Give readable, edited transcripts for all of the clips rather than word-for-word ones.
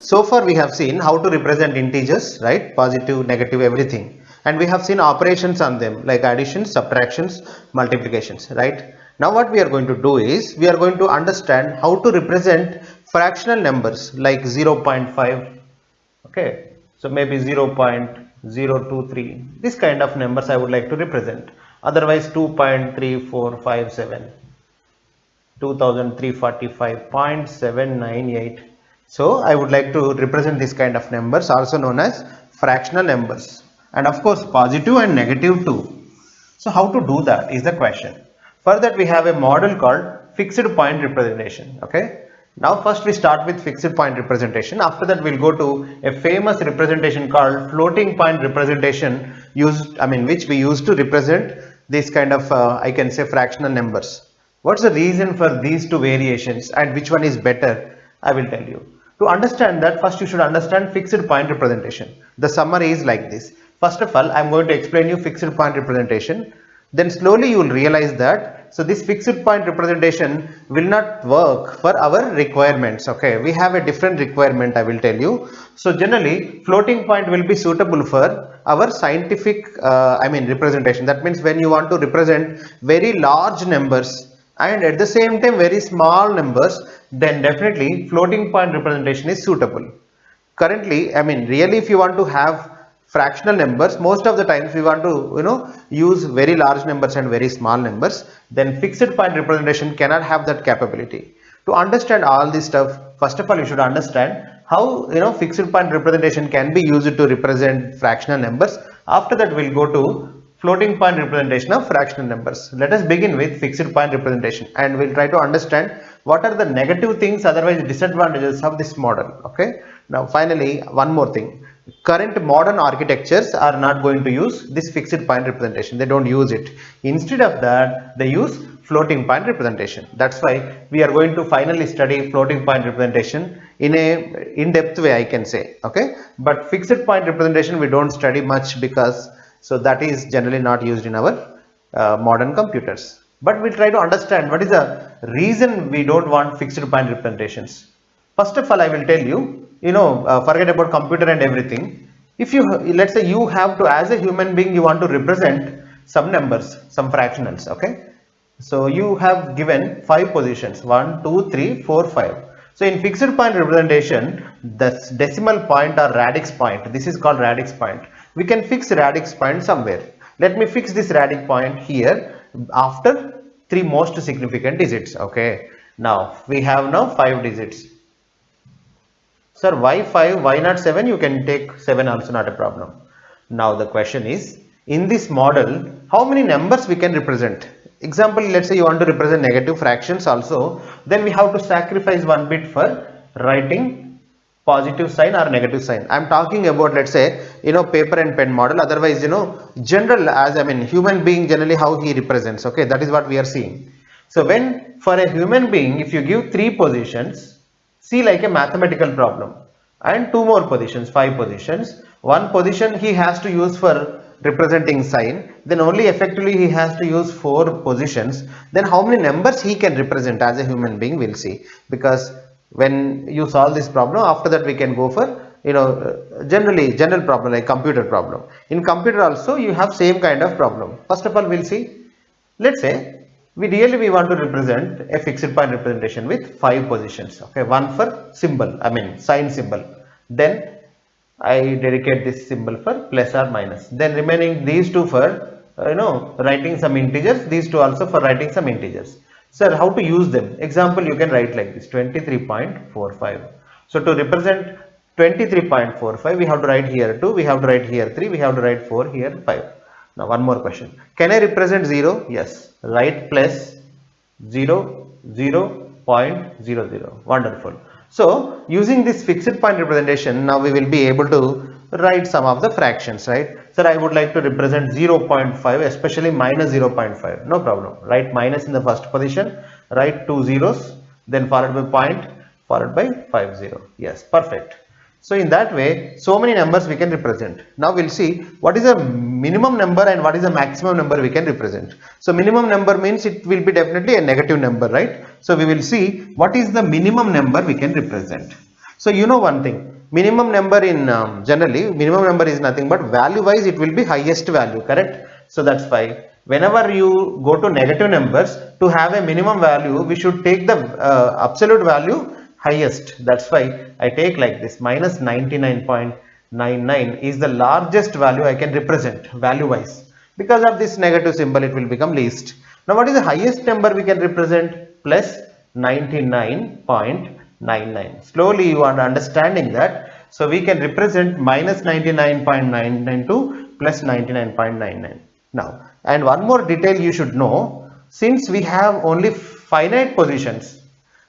So far we have seen how to represent integers, right? Positive, negative, everything. And we have seen operations on them like additions, subtractions, multiplications, right? Now what we are going to do is we are going to understand how to represent fractional numbers like 0.5, okay? So maybe 0.023, this kind of numbers I would like to represent. Otherwise 2.3457. 2345.798. So I would like to represent this kind of numbers, also known as fractional numbers, and of course positive and negative too. So how to do that is the question. For that we have a model called fixed point representation. Okay. Now first we start with fixed point representation. After that we'll go to a famous representation called floating point representation, which we use to represent this kind of I can say fractional numbers. What's the reason for these two variations and which one is better? I will tell you. To understand that, first you should understand fixed point representation. The summary is like this. First of all, I am going to explain you fixed point representation. Then slowly you will realize that this fixed point representation will not work for our requirements. Okay, we have a different requirement, I will tell you. So generally floating point will be suitable for our scientific representation. That means when you want to represent very large numbers and at the same time very small numbers, then definitely floating point representation is suitable. Currently, really if you want to have fractional numbers, most of the times we want to use very large numbers and very small numbers, then fixed point representation cannot have that capability. To understand all this stuff, first of all you should understand how fixed point representation can be used to represent fractional numbers. After that we'll go to floating point representation of fractional numbers. Let us begin with fixed point representation and we'll try to understand what are the negative things, otherwise disadvantages of this model. Okay. Now finally one more thing. Current modern architectures are not going to use this fixed point representation. They don't use it. Instead of that, they use floating point representation. That's why we are going to finally study floating point representation in a in-depth way, I can say. Okay. But fixed point representation we don't study much because that is generally not used in our modern computers. But we'll try to understand what is the reason we don't want fixed point representations. First of all, I will tell you, forget about computer and everything. If you, let's say you have to, as a human being, you want to represent some numbers, some fractionals, okay? So you have given 5 positions, 1, 2, 3, 4, 5. So in fixed point representation, the decimal point or radix point, this is called radix point. We can fix radix point somewhere. Let me fix this radix point here after 3 most significant digits, okay? Now we have now 5 digits. Sir, why 5, why not 7? You can take 7 also, not a problem. Now the question is, in this model, how many numbers we can represent? Example, let's say you want to represent negative fractions also, then we have to sacrifice one bit for writing positive sign or negative sign. I'm talking about, let's say, paper and pen model. Otherwise, general, as human being generally how he represents. Okay, that is what we are seeing. So when for a human being, if you give 3 positions, see like a mathematical problem, and 2 more positions, 5 positions, 1 position he has to use for representing sign, then only effectively he has to use 4 positions. Then how many numbers he can represent as a human being, we'll see. Because when you solve this problem, after that we can go for general problem like computer problem. In computer also you have same kind of problem. First of all we'll see, let's say we want to represent a fixed point representation with 5 positions. Okay, one for symbol, sign symbol. Then I dedicate this symbol for plus or minus. Then remaining these 2 for writing some integers. These 2 also for writing some integers. Sir, how to use them? Example, you can write like this: 23.45. So to represent 23.45, we have to write here 2, we have to write here 3, we have to write 4, here 5. Now one more question. Can I represent 0? Yes. Write plus 0, 0.00. Wonderful. So using this fixed point representation, now we will be able to write some of the fractions, right? Sir, I would like to represent 0.5, especially minus 0.5. No problem. Write minus in the first position, write 2 zeros, then followed by point, followed by 50. Yes, perfect. So in that way, so many numbers we can represent. Now we'll see what is the minimum number and what is the maximum number we can represent. So minimum number means it will be definitely a negative number, right? So we will see what is the minimum number we can represent. So you know one thing, minimum number in generally minimum number is nothing but value wise it will be highest value, correct? So that's why whenever you go to negative numbers, to have a minimum value we should take the absolute value highest. That's why I take like this, minus 99.99 is the largest value I can represent value wise. Because of this negative symbol it will become least. Now what is the highest number we can represent? Plus 99.99. Slowly you are understanding that. So we can represent minus 99.99 to plus 99.99. Now, and one more detail you should know, since we have only finite positions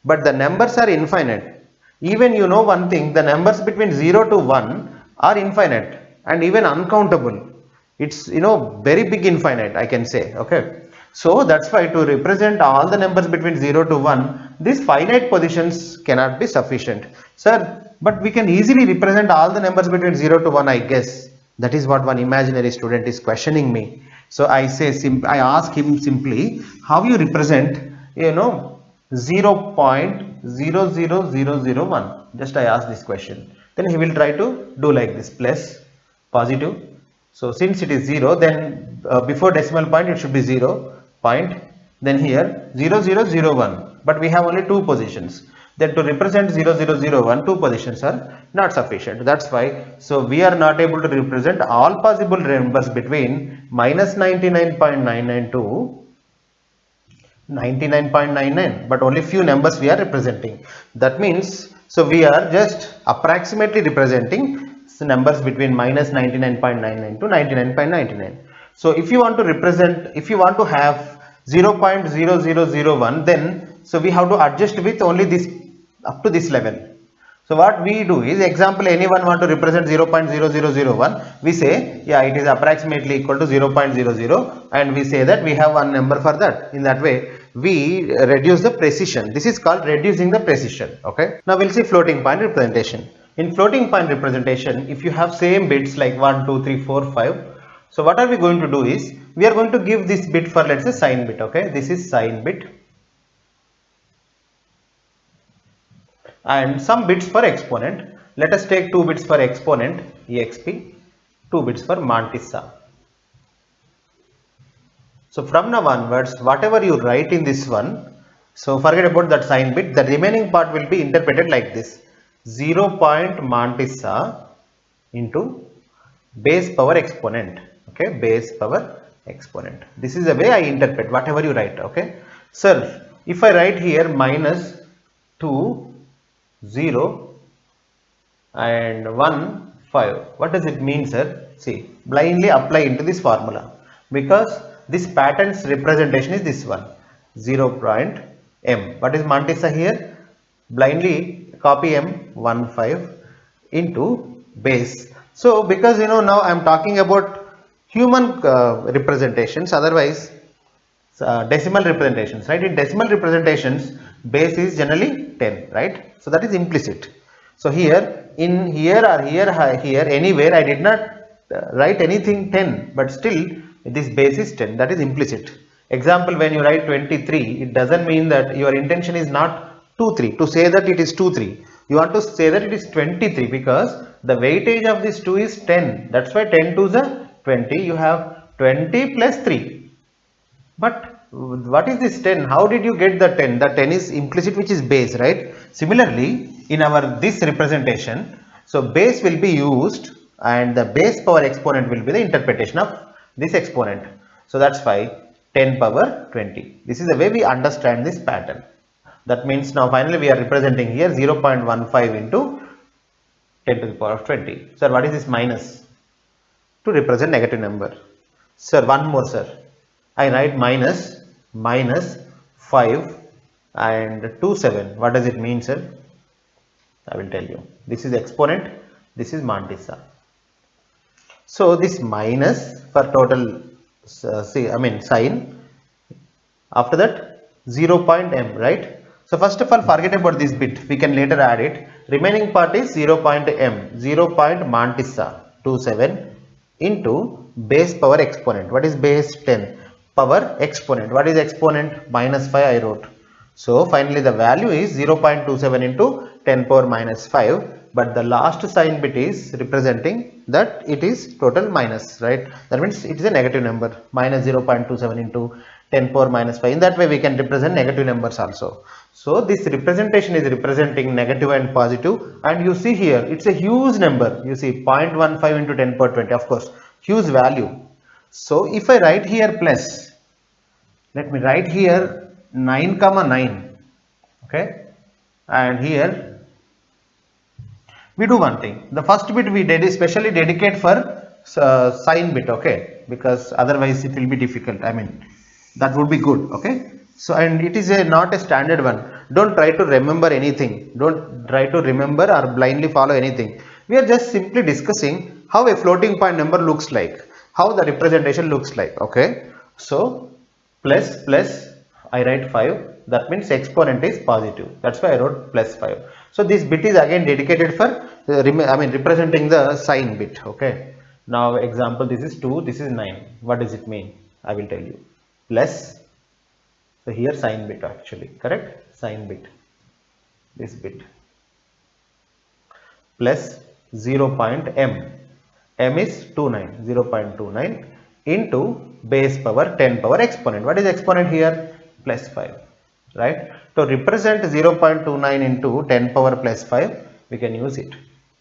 but the numbers are infinite, even you know one thing, the numbers between 0 to 1 are infinite and even uncountable. It's very big infinite, I can say. Okay, so that's why to represent all the numbers between 0 to 1, these finite positions cannot be sufficient. Sir, but we can easily represent all the numbers between 0 to 1, I guess. That is what one imaginary student is questioning me. So I say, I ask him simply, how you represent 0.00001. Just I ask this question. Then he will try to do like this, plus positive. So since it is 0, then before decimal point it should be 0 point, then here 0001, but we have only two positions. Then to represent 0001, two positions are not sufficient. That's why, so we are not able to represent all possible numbers between minus 99.99 to 99.99, but only few numbers we are representing. That means, so we are just approximately representing numbers between minus 99.99 to 99.99. So if you want to represent, if you want to have 0.0001, then so we have to adjust with only this up to this level. So what we do is, example, anyone want to represent 0.0001, we say, yeah, it is approximately equal to 0.00, and we say that we have one number for that. In that way, we reduce the precision. This is called reducing the precision. Okay. Now we'll see floating point representation. In floating point representation, if you have same bits like 1, 2, 3, 4, 5, so what are we going to do is, we are going to give this bit for, let's say, sign bit. Okay, this is sign bit, and some bits for exponent. Let us take 2 bits for exponent exp, 2 bits for mantissa. So from now onwards, whatever you write in this one, so forget about that sign bit, the remaining part will be interpreted like this: 0 point mantissa into base power exponent. Okay, base power exponent. This is the way I interpret whatever you write. Okay, sir, if I write here minus 2, 0 and 1, 5, what does it mean, sir? See, blindly apply into this formula, because this pattern's representation is this one, 0 point m. What is mantissa here? Blindly copy m, 1, 5 into base. So because now I am talking about human representations, otherwise decimal representations, right? In decimal representations, base is generally 10, right? So that is implicit. So here, in here or here, anywhere I did not write anything 10, but still this base is 10, that is implicit. Example, when you write 23, it doesn't mean that your intention is not 2, 3, to say that it is 2, 3. You want to say that it is 23, because the weightage of this 2 is 10. That's why 10 to the 20, you have 20 plus 3. But what is this 10? How did you get the 10? The 10 is implicit, which is base, right? Similarly, in our this representation, so base will be used and the base power exponent will be the interpretation of this exponent. So that's why 10 power 20. This is the way we understand this pattern. That means now finally we are representing here 0.15 into 10 to the power of 20. Sir, what is this minus? To represent negative number. Sir, one more, sir. I write minus 5 and 27. What does it mean, sir? I will tell you. This is exponent, this is mantissa. So this minus for total sign. After that 0 point m, right? So first of all, forget about this bit, we can later add it. Remaining part is 0 point m, 0 point mantissa 27 into base power exponent. What is base? 10. Power exponent. What is exponent? Minus 5 I wrote. So finally the value is 0.27 into 10 power minus 5, but the last sign bit is representing that it is total minus, right? That means it is a negative number, minus 0.27 into 10 power minus 5. In that way we can represent negative numbers also. So this representation is representing negative and positive, and you see here it's a huge number. You see 0.15 into 10 power 20, of course huge value. So if I write here plus, let me write here 9 comma 9, okay, and here we do one thing. The first bit we specially dedicate for sign bit, okay, because otherwise it will be difficult. I mean, that would be good, okay. So, and it is not a standard one. Don't try to remember anything. Don't try to remember or blindly follow anything. We are just simply discussing how a floating point number looks like, how the representation looks like, okay. So plus I write 5, that means exponent is positive, that's why I wrote plus 5. So this bit is again dedicated for representing the sign bit, okay. Now example, this is 2, this is 9. What does it mean? I will tell you. Plus, so here sign bit, actually correct, sign bit, this bit, plus 0.m, m is 29, 0.29 into base power 10 power exponent. What is exponent here? Plus 5, right? To represent 0.29 into 10 power plus 5, we can use it,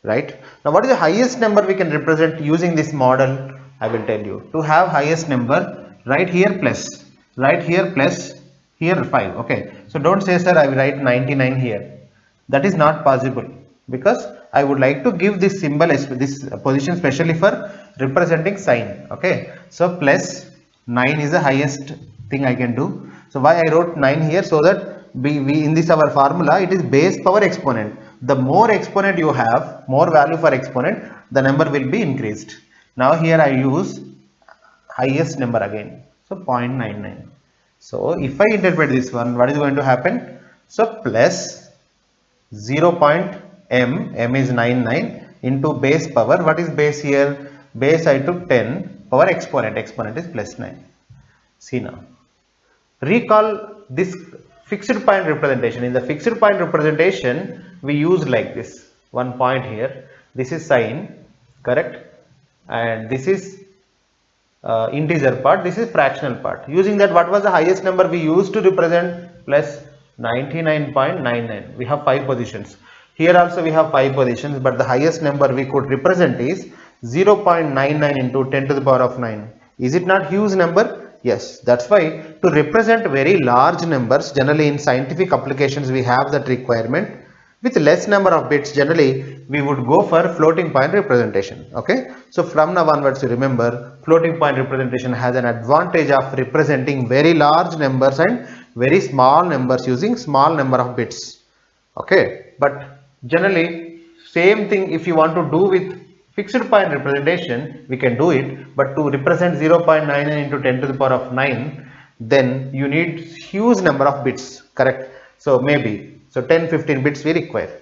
right? Now what is the highest number we can represent using this model? I will tell you. To have highest number, write here plus, write here plus, here 5, okay. So don't say sir I will write 99 here. That is not possible, because I would like to give this symbol, this position specially for representing sign, okay. So plus 9 is the highest thing I can do. So why I wrote 9 here? So that we in this our formula, it is base power exponent. The more exponent you have, more value for exponent, the number will be increased. Now here I use highest number again, so 0.99. So if I interpret this one, what is going to happen? So plus 0.m, m is 99 into base power. What is base here? Base I took 10, power exponent is plus 9. See now, recall this fixed point representation. In the fixed point representation, we use like this, one point here, this is sign, correct, and this is integer part, this is fractional part. Using that, what was the highest number we used to represent? Plus 99.99. we have 5 positions. Here also we have 5 positions, but the highest number we could represent is 0.99 into 10 to the power of 9. Is it not huge number? Yes, that's why to represent very large numbers, generally in scientific applications we have that requirement. With less number of bits, generally we would go for floating point representation, okay. So from now onwards, you remember, floating point representation has an advantage of representing very large numbers and very small numbers using small number of bits, okay. But generally same thing if you want to do with fixed point representation, we can do it, but to represent 0.99 into 10 to the power of 9, then you need huge number of bits, correct. So maybe, so 10-15 bits we require.